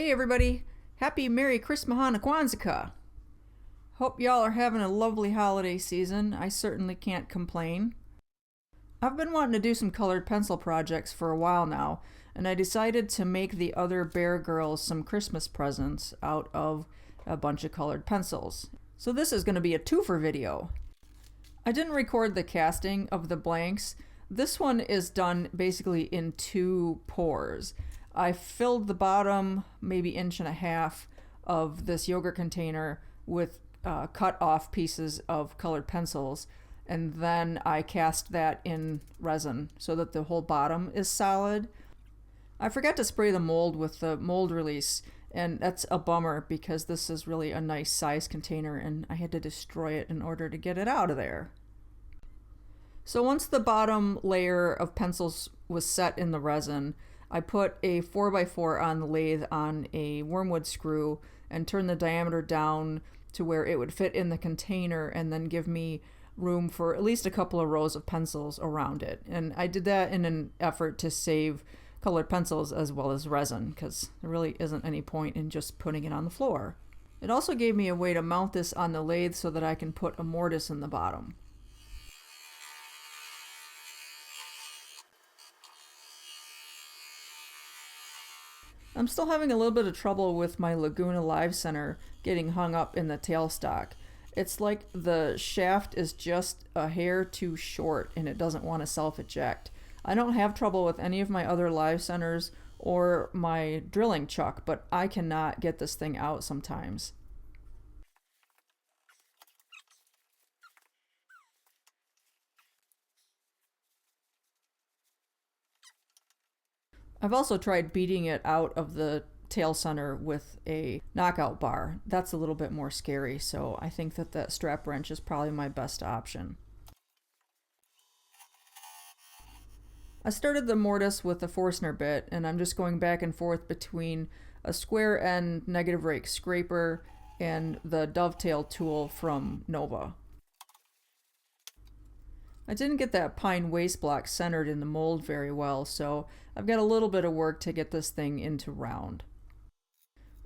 Hey everybody, happy Merry Christmas Kwanzaa. Hope y'all are having a lovely holiday season. I certainly can't complain. I've been wanting to do some colored pencil projects for a while now, and I decided to make the other Bear Girls some Christmas presents out of a bunch of colored pencils. So this is going to be a two-for video. I didn't record the casting of the blanks. This one is done basically in two pours. I filled the bottom, maybe 1.5 inches of this yogurt container with cut off pieces of colored pencils, and then I cast that in resin so that the whole bottom is solid. I forgot to spray the mold with the mold release, and that's a bummer because this is really a nice size container and I had to destroy it in order to get it out of there. So once the bottom layer of pencils was set in the resin, I put a 4x4 on the lathe on a wormwood screw and turned the diameter down to where it would fit in the container and then give me room for at least a couple of rows of pencils around it. And I did that in an effort to save colored pencils as well as resin, because there really isn't any point in just putting it on the floor. It also gave me a way to mount this on the lathe so that I can put a mortise in the bottom. I'm still having a little bit of trouble with my Laguna Live Center getting hung up in the tailstock. It's like the shaft is just a hair too short and it doesn't want to self-eject. I don't have trouble with any of my other Live Centers or my drilling chuck, but I cannot get this thing out sometimes. I've also tried beating it out of the tail center with a knockout bar. That's a little bit more scary, so I think that strap wrench is probably my best option. I started the mortise with a Forstner bit, and I'm just going back and forth between a square end negative rake scraper and the dovetail tool from Nova. I didn't get that pine waste block centered in the mold very well, so I've got a little bit of work to get this thing into round.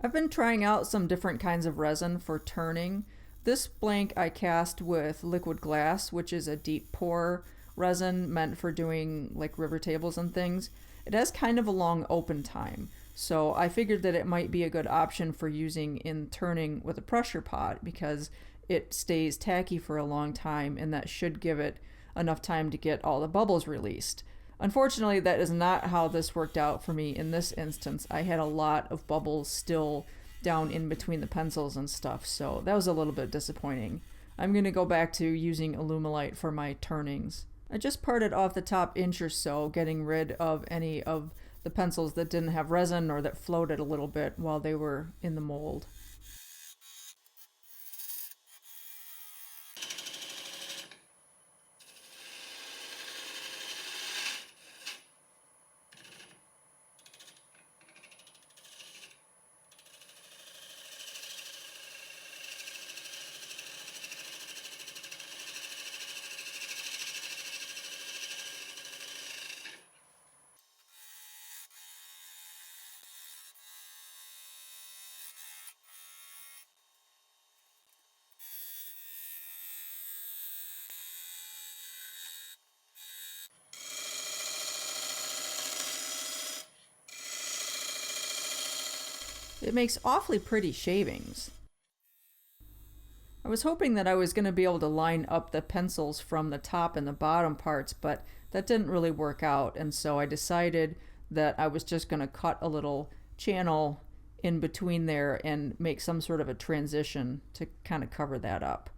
I've been trying out some different kinds of resin for turning. This blank I cast with liquid glass, which is a deep pour resin meant for doing like river tables and things. It has kind of a long open time, so I figured that it might be a good option for using in turning with a pressure pot because it stays tacky for a long time, and that should give it enough time to get all the bubbles released. Unfortunately, that is not how this worked out for me in this instance. I had a lot of bubbles still down in between the pencils and stuff, so that was a little bit disappointing. I'm going to go back to using Alumilite for my turnings. I just parted off the top inch or so, getting rid of any of the pencils that didn't have resin or that floated a little bit while they were in the mold. It makes awfully pretty shavings. I was hoping that I was going to be able to line up the pencils from the top and the bottom parts, but that didn't really work out, and so I decided that I was just going to cut a little channel in between there and make some sort of a transition to kind of cover that up.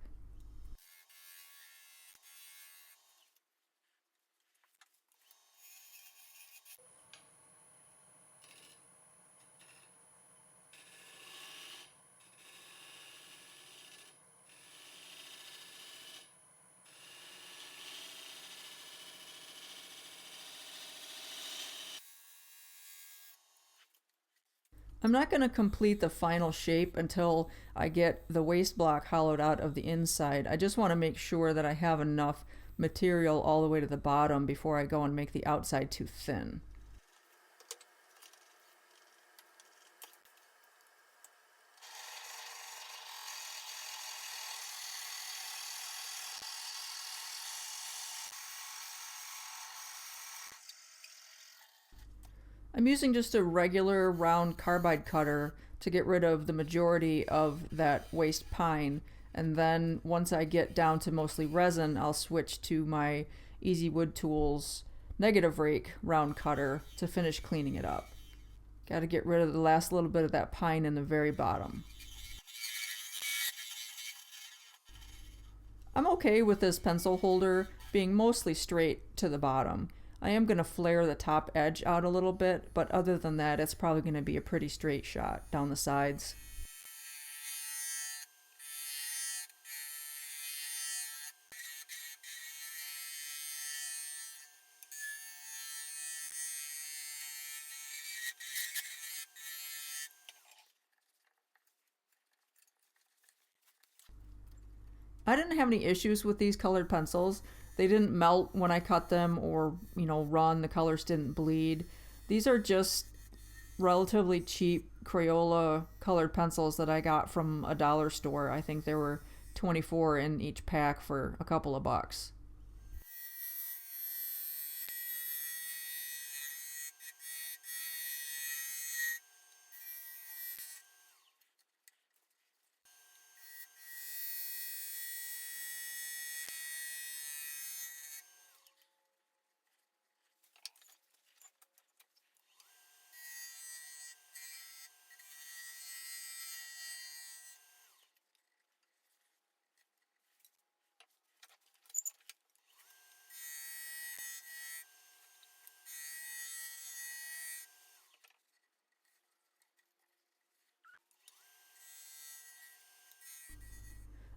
I'm not going to complete the final shape until I get the waste block hollowed out of the inside. I just want to make sure that I have enough material all the way to the bottom before I go and make the outside too thin. I'm using just a regular round carbide cutter to get rid of the majority of that waste pine, and then once I get down to mostly resin, I'll switch to my Easy Wood Tools negative rake round cutter to finish cleaning it up. Got to get rid of the last little bit of that pine in the very bottom. I'm okay with this pencil holder being mostly straight to the bottom. I am going to flare the top edge out a little bit, but other than that, it's probably going to be a pretty straight shot down the sides. I didn't have any issues with these colored pencils. They didn't melt when I cut them or, run. The colors didn't bleed. These are just relatively cheap Crayola colored pencils that I got from a dollar store. I think there were 24 in each pack for a couple of bucks.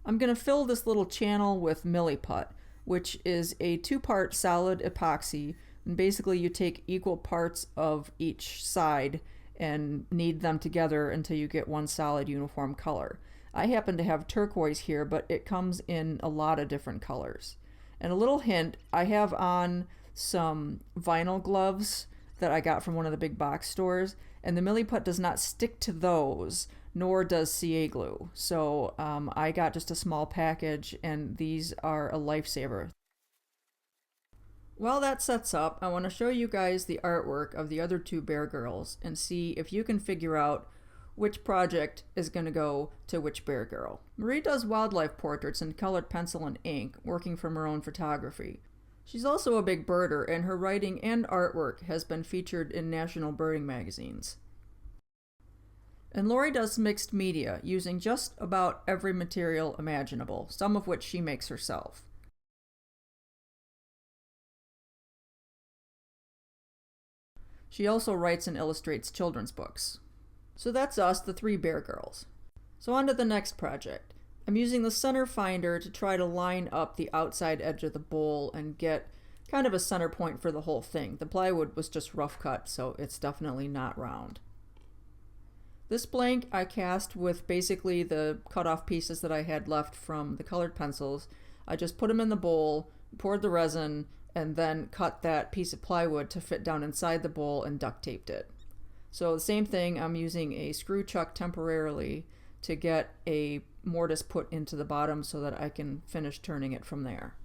I'm going to fill this little channel with Milliput, which is a two-part solid epoxy. And basically you take equal parts of each side and knead them together until you get one solid uniform color. I happen to have turquoise here, but it comes in a lot of different colors. And a little hint, I have on some vinyl gloves that I got from one of the big box stores, and the Milliput does not stick to those, nor does CA glue. So I got just a small package, and these are a lifesaver. While that sets up, I want to show you guys the artwork of the other two bear girls and see if you can figure out which project is going to go to which bear girl. Marie does wildlife portraits in colored pencil and ink, working from her own photography. She's also a big birder, and her writing and artwork has been featured in national birding magazines. And Lori does mixed media, using just about every material imaginable, some of which she makes herself. She also writes and illustrates children's books. So that's us, the three bear girls. So on to the next project. I'm using the center finder to try to line up the outside edge of the bowl and get kind of a center point for the whole thing. The plywood was just rough cut, so it's definitely not round. This blank I cast with basically the cut off pieces that I had left from the colored pencils. I just put them in the bowl, poured the resin, and then cut that piece of plywood to fit down inside the bowl and duct taped it. So the same thing, I'm using a screw chuck temporarily to get a mortise put into the bottom so that I can finish turning it from there.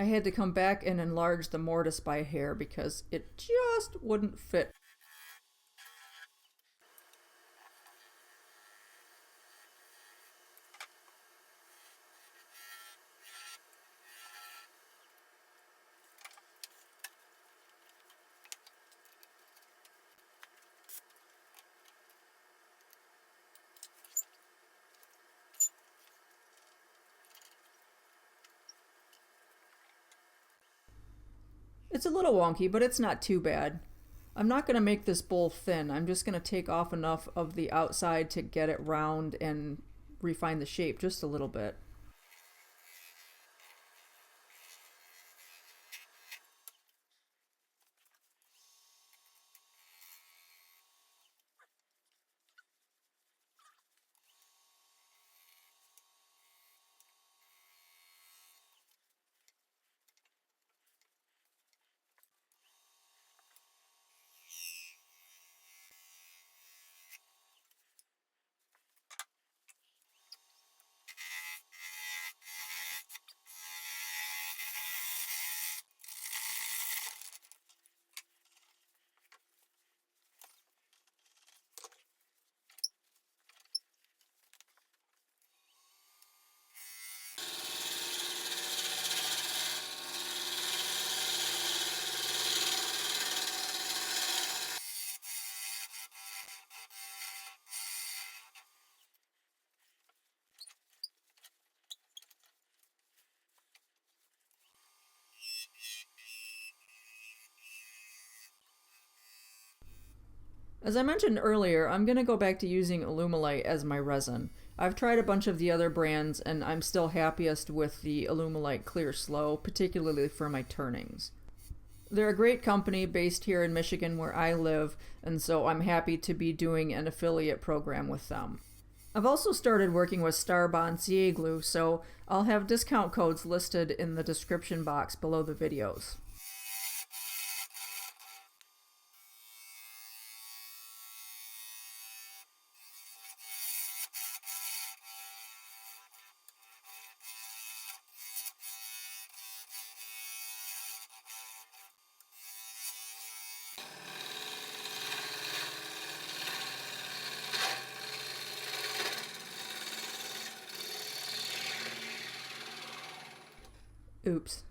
I had to come back and enlarge the mortise by a hair because it just wouldn't fit. It's a little wonky, but it's not too bad. I'm not going to make this bowl thin. I'm just going to take off enough of the outside to get it round and refine the shape just a little bit. As I mentioned earlier, I'm going to go back to using Alumilite as my resin. I've tried a bunch of the other brands and I'm still happiest with the Alumilite Clear Slow, particularly for my turnings. They're a great company based here in Michigan where I live, and so I'm happy to be doing an affiliate program with them. I've also started working with Starbond CA glue, so I'll have discount codes listed in the description box below the videos. Oops.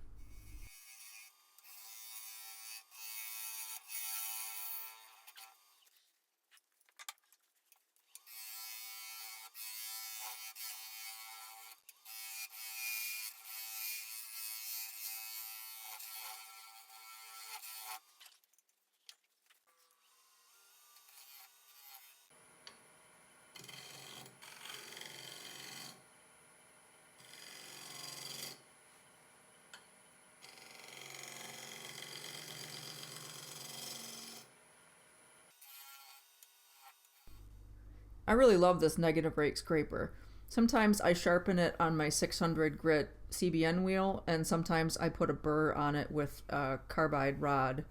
I really love this negative rake scraper. Sometimes I sharpen it on my 600 grit CBN wheel, and sometimes I put a burr on it with a carbide rod.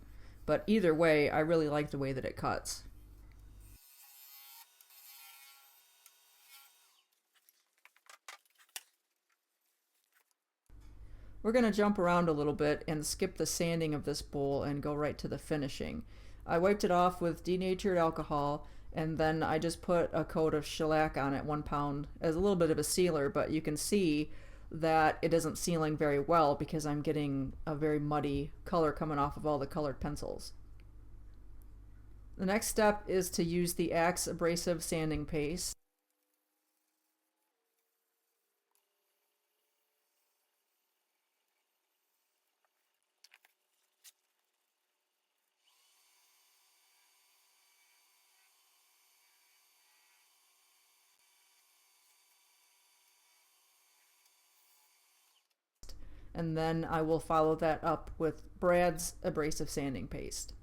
But either way, I really like the way that it cuts. We're going to jump around a little bit and skip the sanding of this bowl and go right to the finishing. I wiped it off with denatured alcohol, and then I just put a coat of shellac on it, 1 pound, as a little bit of a sealer, but you can see that it isn't sealing very well because I'm getting a very muddy color coming off of all the colored pencils. The next step is to use the Axe abrasive sanding paste. And then I will follow that up with Brad's abrasive sanding paste.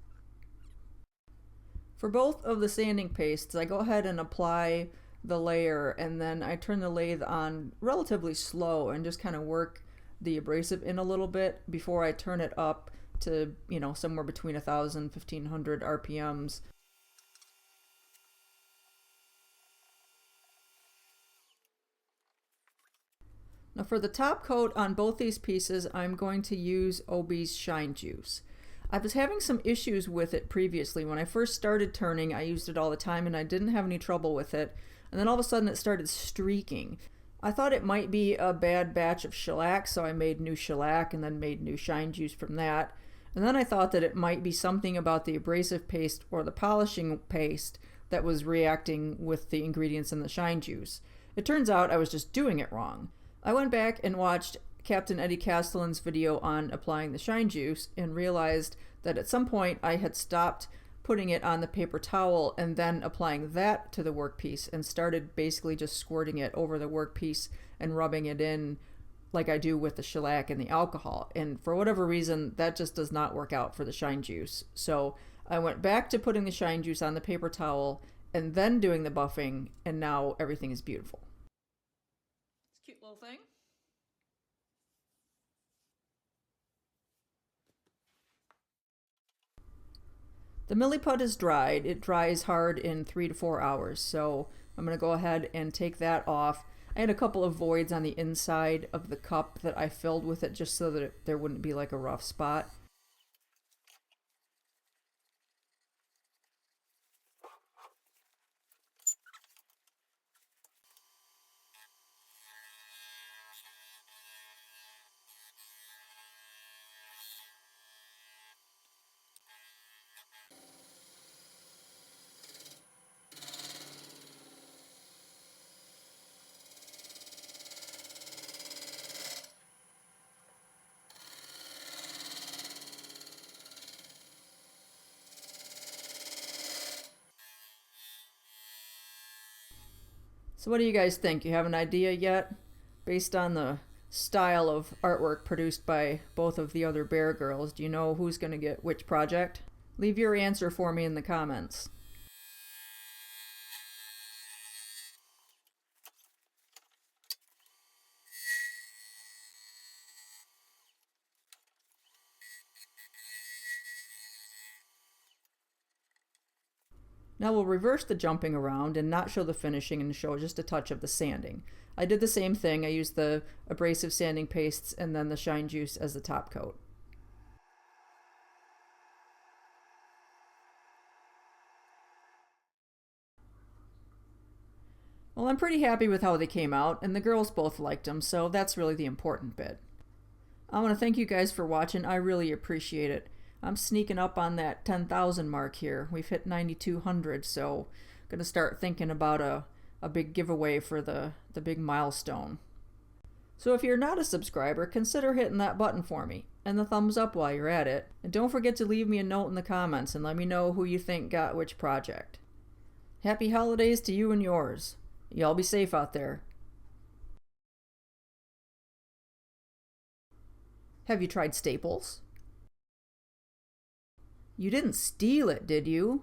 For both of the sanding pastes, I go ahead and apply the layer, and then I turn the lathe on relatively slow and just kind of work the abrasive in a little bit before I turn it up to, somewhere between 1,000 and 1,500 RPMs. Now for the top coat on both these pieces, I'm going to use OB's Shine Juice. I was having some issues with it previously. When I first started turning, I used it all the time and I didn't have any trouble with it. And then all of a sudden it started streaking. I thought it might be a bad batch of shellac, so I made new shellac and then made new Shine Juice from that. And then I thought that it might be something about the abrasive paste or the polishing paste that was reacting with the ingredients in the Shine Juice. It turns out I was just doing it wrong. I went back and watched Captain Eddie Castellan's video on applying the Shine Juice and realized that at some point I had stopped putting it on the paper towel and then applying that to the workpiece and started basically just squirting it over the workpiece and rubbing it in like I do with the shellac and the alcohol. And for whatever reason, that just does not work out for the Shine Juice. So I went back to putting the Shine Juice on the paper towel and then doing the buffing, and now everything is beautiful. It's a cute little thing. The milliput is dried. It dries hard in 3 to 4 hours, so I'm going to go ahead and take that off. I had a couple of voids on the inside of the cup that I filled with it just so that there wouldn't be like a rough spot. So what do you guys think? You have an idea yet? Based on the style of artwork produced by both of the other Bear Girls, do you know who's going to get which project? Leave your answer for me in the comments. Now we'll reverse the jumping around and not show the finishing and show just a touch of the sanding. I did the same thing. I used the abrasive sanding pastes and then the shine juice as the top coat. Well, I'm pretty happy with how they came out, and the girls both liked them, so that's really the important bit. I want to thank you guys for watching. I really appreciate it. I'm sneaking up on that 10,000 mark here. We've hit 9,200, so I'm going to start thinking about a big giveaway for the big milestone. So if you're not a subscriber, consider hitting that button for me, and the thumbs up while you're at it. And don't forget to leave me a note in the comments and let me know who you think got which project. Happy holidays to you and yours. Y'all be safe out there. Have you tried staples? You didn't steal it, did you?